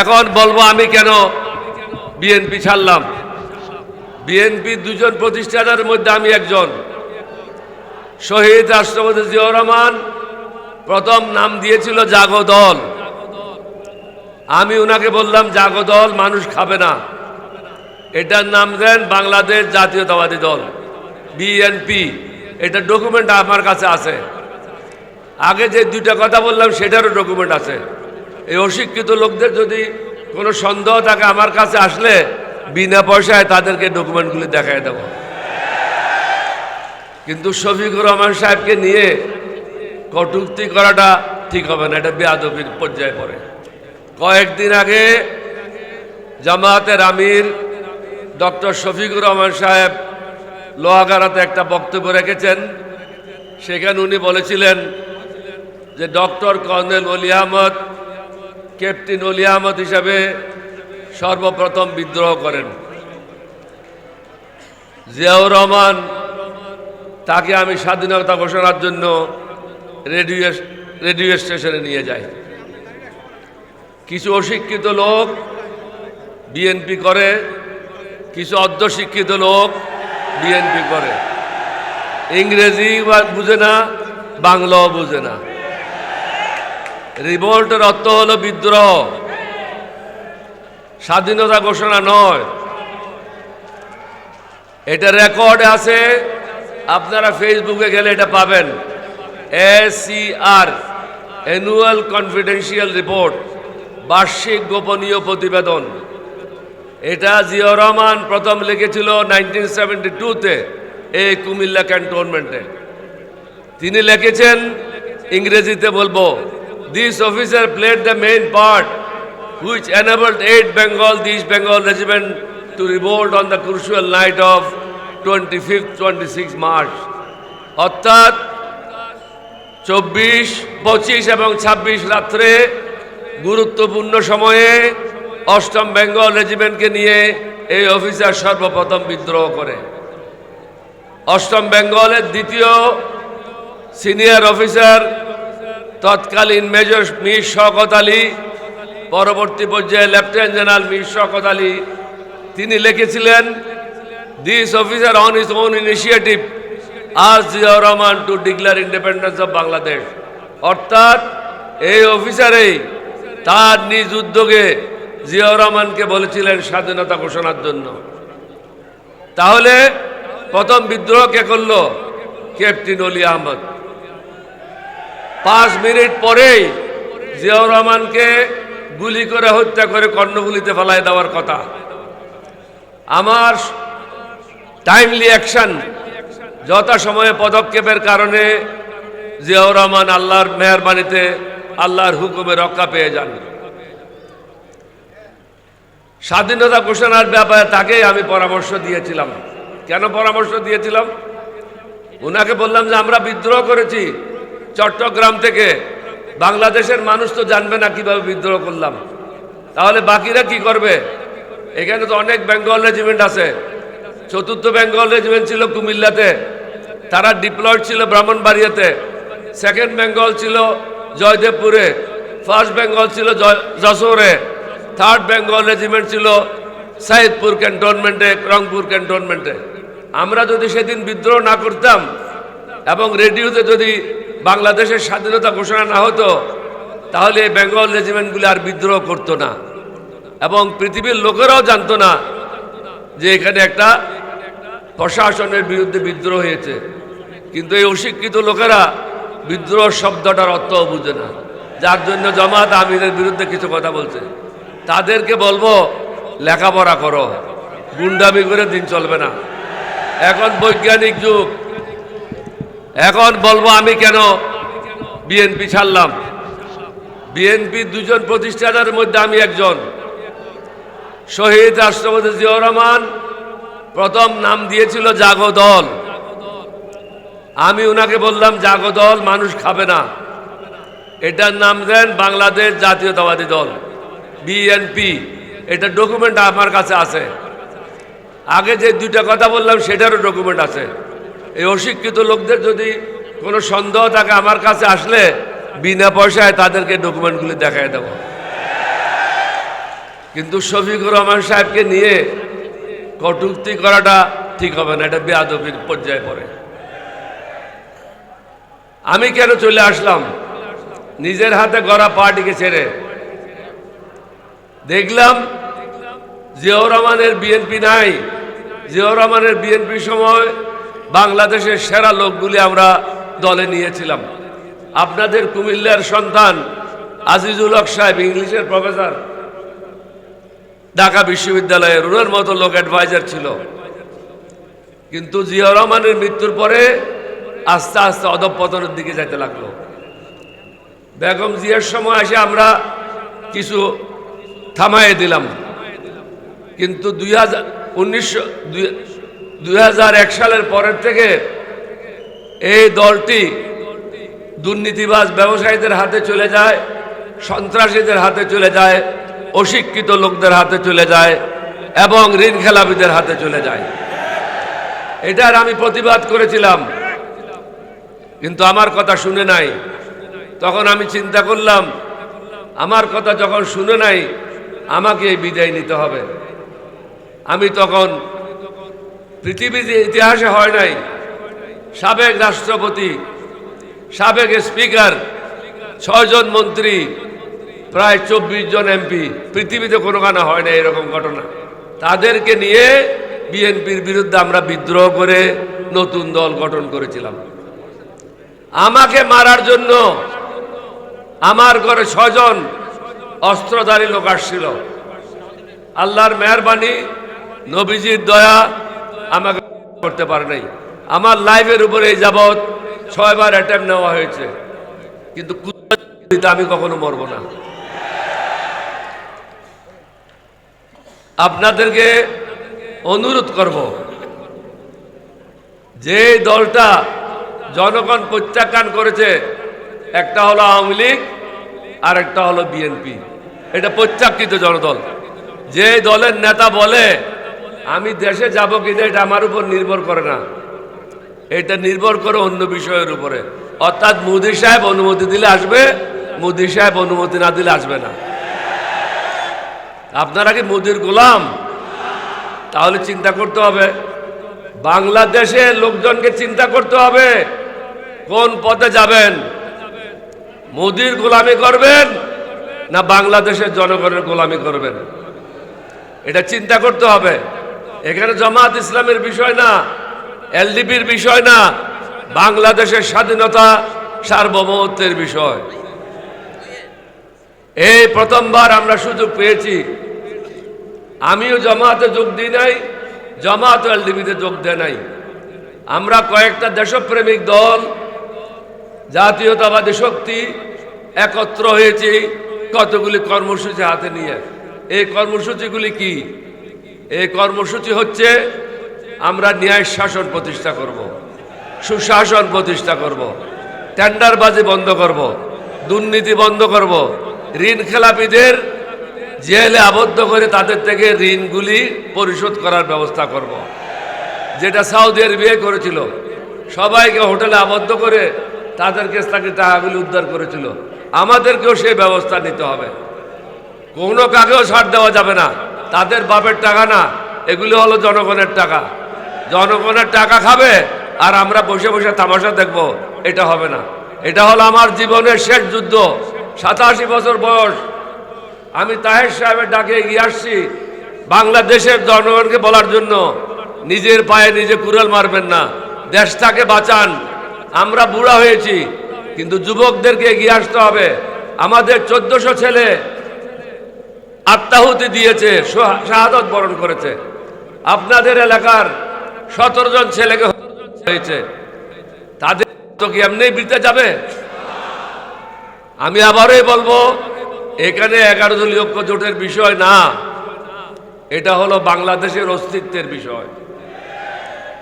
এখন বলবো আমি কেন বিএনপি ছাড়লাম। বিএনপি দুজন প্রতিষ্ঠাতার মধ্যে আমি একজন। শহীদ রাষ্ট্রপতি জিয়াউর রহমান প্রথম নাম দিয়েছিল জাগো দল। আমি ওনাকে বললাম জাগো দল মানুষ খাবে না, এটার নাম দেন বাংলাদেশ জাতীয়তাবাদী দল, বিএনপি। এটা ডকুমেন্ট আমার কাছে আছে। আগে যে দুইটা কথা বললাম সেটারও ডকুমেন্ট আছে। এই অশিক্ষিত লোকদের যদি কোনো সন্দেহ থাকে আমার কাছে আসলে বিনা পয়সায় তাদেরকে ডকুমেন্টগুলি দেখায় দেব। কিন্তু শফিকুর রহমান সাহেবকে নিয়ে কটূক্তি করাটা ঠিক হবে না, এটা বেয়াদবির পর্যায়ে পড়ে। কয়েকদিন আগে জামায়াতের আমির ডক্টর শফিকুর রহমান সাহেব লোহাগাড়াতে একটা বক্তব্য রেখেছেন। সেখানে উনি বলেছিলেন যে ডক্টর কর্নেল অলি আহমদ ক্যাপ্টেন অলি আহমদ হিসাবে সর্বপ্রথম বিদ্রোহ করেন। জিয়াউর রহমান তাকে আমি স্বাধীনতা ঘোষণার জন্য রেডিও স্টেশনে নিয়ে যাই। কিছু অশিক্ষিত লোক বিএনপি করে, কিছু অর্ধশিক্ষিত লোক বিএনপি করে। ইংরেজি বুঝে না, বাংলাও বুঝে না। রিভোল্টের অর্থ হলো বিদ্রোহ, স্বাধীনতা ঘোষণা নয়। এটা রেকর্ডে আছে, আপনারা ফেসবুকে গেলে এটা পাবেন। ACR অ্যানুয়াল কনফিডেন্সিয়াল রিপোর্ট, বার্ষিক গোপনীয় প্রতিবেদন। এটা জিয়াউর রহমান প্রথম লিখেছিল 1972-তে এই কুমিল্লা ক্যান্টনমেন্টে। তিনি লিখেছেন, ইংরেজিতে বলবো, this officer played the main part which enabled 8 East Bengal Regiment to revolt on the crucial night of 25 March। অর্থাৎ 24, 25 এবং 26 রাত্রে গুরুত্বপূর্ণ সময়ে 8ম বেঙ্গল রেজিমেন্টকে নিয়ে এই অফিসার সর্বপ্রথম বিদ্রোহ করে। 8ম বেঙ্গলের দ্বিতীয় সিনিয়র অফিসার তৎকালীন মেজর মীর শওকত আলী, পরবর্তী পর্যায়ে লেফটেন্যান্ট জেনারেল মীর শওকত আলী, তিনি লিখেছিলেন, this officer on his own initiative asked Ziaur Rahman two declare independence of Bangladesh. অর্থাৎ এই অফিসারেই তার নিজ উদ্যোগে জিয়াউর রহমানকে বলেছিলেন স্বাধীনতা ঘোষণার জন্য। তাহলে প্রথম বিদ্রোহ কে করল? ক্যাপ্টেন অলি আহমদ। 5 মিনিট পরেই জিয়াউর রহমানকে গুলি করে হত্যা করে কর্ণফুলীতে ফেলায় দেওয়ার কথা। আমার টাইমলি অ্যাকশন, যথাসময়ে পদক্ষেপের কারণে জিয়াউর রহমান আল্লাহর মেহেরবানিতে, আল্লাহর হুকুমে রক্ষা পেয়ে যান। স্বাধীনতা ঘোষণার ব্যাপারে তাকেই আমি পরামর্শ দিয়েছিলাম। কেন পরামর্শ দিয়েছিলাম? ওনাকে বললাম যে আমরা বিদ্রোহ করেছি চট্টগ্রাম থেকে, বাংলাদেশের মানুষ তো জানবে না কিভাবে বিদ্রোহ করলাম, তাহলে বাকিরা কি করবে? এখানে তো অনেক বেঙ্গল রেজিমেন্ট আছে। 4th বেঙ্গল রেজিমেন্ট ছিল কুমিল্লাতে, তারা ডিপ্লয়েড ছিল ব্রাহ্মণবাড়িয়াতে। 2nd বেঙ্গল ছিল জয়দেবপুরে, 1st বেঙ্গল ছিল যশোরে, 3rd বেঙ্গল রেজিমেন্ট ছিল সাইদপুর ক্যান্টনমেন্টে, রংপুর ক্যান্টনমেন্টে। আমরা যদি সেদিন বিদ্রোহ না করতাম এবং রেডিওতে যদি বাংলাদেশের স্বাধীনতা ঘোষণা না হতো, তাহলে এই বেঙ্গল রেজিমেন্টগুলি আর বিদ্রোহ করতো না এবং পৃথিবীর লোকেরাও জানতো না যে এখানে একটা প্রশাসনের বিরুদ্ধে বিদ্রোহ হয়েছে। কিন্তু এই অশিক্ষিত লোকেরা বিদ্রোহ শব্দটার অর্থও বুঝে না, যার জন্য জামাত আমিরের বিরুদ্ধে কিছু কথা বলছে। তাদেরকে বলবো লেখাপড়া করো, গুন্ডামি করে দিন চলবে না। এখন বৈজ্ঞানিক যুগ। এখন বলবো আমি কেন বিএনপি ছাড়লাম। বিএনপি দুজন প্রতিষ্ঠাতার মধ্যে আমি একজন। শহীদ রাষ্ট্রপতি জিয়াউর রহমান প্রথম নাম দিয়েছিল জাগো দল। আমি ওনাকে বললাম জাগো দল মানুষ খাবে না, এটার নাম দেন বাংলাদেশ জাতীয়তাবাদী দল, বিএনপি। এটা ডকুমেন্ট আমার কাছে আছে। আগে যে দুইটা কথা বললাম সেটারও ডকুমেন্ট আছে। এই অশিক্ষিত লোকদের যদি কোনো সন্দেহ থাকে আমার কাছে আসলে বিনা পয়সায় তাদেরকে ডকুমেন্টগুলি দেখায় দেব। কিন্তু শফিকুর রহমান সাহেবকে নিয়ে কটূক্তি করাটা ঠিক হবে না, এটা বেয়াদবির পর্যায়ে পড়ে। আমি কেন চলে আসলাম নিজের হাতে গড়া পার্টিকে ছেড়ে? দেখলাম জিয়াউর রহমানের বিএনপি নাই। জিয়াউর রহমানের বিএনপির সময় বাংলাদেশের সেরা লোকগুলি আমরা দলে নিয়েছিলাম। আপনাদের কুমিল্লার সন্তান আজিজুল হক সাহেব ইংলিশের প্রফেসর, ঢাকা বিশ্ববিদ্যালয়ের, ওনার মতো লোক অ্যাডভাইজার ছিল। কিন্তু জিয়াউর রহমানের মৃত্যুর পরে আস্তে আস্তে অধঃপতনের দিকে যাইতে লাগলো। বেগম জিয়ার সময় এসে আমরা কিছু থামাইয়ে দিলাম, কিন্তু 2001 সালের পরের থেকে এই দলটি দুর্নীতিবাজ ব্যবসায়ীদের হাতে চলে যায়, সন্ত্রাসীদের হাতে চলে যায়, অশিক্ষিত লোকদের হাতে চলে যায় এবং ঋণ খেলাপিদের হাতে চলে যায়। এটার আমি প্রতিবাদ করেছিলাম, কিন্তু আমার কথা শুনে নাই। তখন আমি চিন্তা করলাম, আমার কথা যখন শুনে নাই, আমাকে এই বিদায় নিতে হবে। আমি তখন পৃথিবীর ইতিহাসে হয় নাই, সাবেক রাষ্ট্রপতি, সাবেক স্পিকার, 6 জন মন্ত্রী, প্রায় 24 জন এমপি, পৃথিবীতে কোনোখানে হয় না এরকম ঘটনা। তাদেরকে নিয়ে বিএনপির বিরুদ্ধে আমরা বিদ্রোহ করে নতুন দল গঠন করেছিলাম। আমাকে মারার জন্য আমার ঘরে 6 জন অস্ত্রধারী লোক আসছিল। আল্লাহর মেহেরবানি, নবীজির দয়া আমাকে করতে পারে নাই। আমার লাইফের উপরে এই যাবৎ 6 বার অ্যাটেম্প নেওয়া হয়েছে, কিন্তু আমি কখনো মরব না। আপনাদেরকে অনুরোধ করব, যে দলটা জনগণ প্রত্যাখ্যান করেছে, একটা হলো আওয়ামী লীগ আর একটা হলো বিএনপি। এটা প্রত্যাখ্যিত জনদল। যে দলের নেতা বলে আমি দেশে যাব কিনা, এটা আমার উপর নির্ভর করে না, এটা নির্ভর করে অন্য বিষয়ের উপরে। অর্থাৎ মোদি সাহেব অনুমতি দিলে আসবে, মোদি সাহেব অনুমতি না দিলে আসবে না। আপনারা কি মোদির গোলাম? তাহলে চিন্তা করতে হবে, বাংলাদেশের লোকজনকে চিন্তা করতে হবে কোন পথে যাবেন। মোদির গোলামি করবেন না বাংলাদেশের জনগণের গোলামি করবেন, এটা চিন্তা করতে হবে। এখানে জামাত ইসলামের বিষয় না, এলডিপির বিষয় না, বাংলাদেশের স্বাধীনতা সার্বভৌমত্বের বিষয়। এই প্রথমবার আমরা সুযোগ পেয়েছি। আমিও জামাতে যোগ দিই নাই, জামাত এলডিপিতে যোগ দেয় নাই। আমরা কয়েকটা দেশপ্রেমিক দল, জাতীয়তাবাদী শক্তি একত্র হয়েছি কতগুলি কর্মসূচি হাতে নিয়ে। এই কর্মসূচিগুলি কি? এই কর্মসূচি হচ্ছে আমরা ন্যায় শাসন প্রতিষ্ঠা করব, সুশাসন প্রতিষ্ঠা করব, টেন্ডারবাজি বন্ধ করব, দুর্নীতি বন্ধ করব, ঋণ খেলাপিদের জেলে আবদ্ধ করে তাদের থেকে ঋণগুলি পরিশোধ করার ব্যবস্থা করব। যেটা সৌদি আরবে করেছিল, সবাইকে হোটেলে আবদ্ধ করে তাদের কাছ থেকে টাকাগুলি উদ্ধার করেছিল। আমাদেরকেও সেই ব্যবস্থা নিতে হবে। কোনো কাকেও ছাড় দেওয়া যাবে না। তাদের বাপের টাকা না, এগুলি হলো জনগণের টাকা। জনগণের টাকা খাবে আর আমরা বসে বসে তামাশা দেখব, এটা হবে না। এটা হলো আমার জীবনের শেষ যুদ্ধ। 87 বছর বয়স। আমি তাহের সাহেবের ডাকে এগিয়ে আসছি বাংলাদেশের জনগণকে বলার জন্য, নিজের পায়ে নিজে কুড়াল মারবেন না, দেশটাকে বাঁচান। আমরা বুড়া হয়েছি, কিন্তু যুবকদেরকে এগিয়ে আসতে হবে। আমাদের 1400 ছেলে আত্মাহুতি দিয়েছে, শাহাদত বরণ করেছে। আপনাদের এলাকার 17 জন ছেলেকে হয়েছে, তাদের তো কি এমনি বৃতে যাবে? আমি আবারই বলবো, এখানে 11 দলীয় ঐক্য জোটের বিষয় না, এটা হলো বাংলাদেশের অস্তিত্বের বিষয়।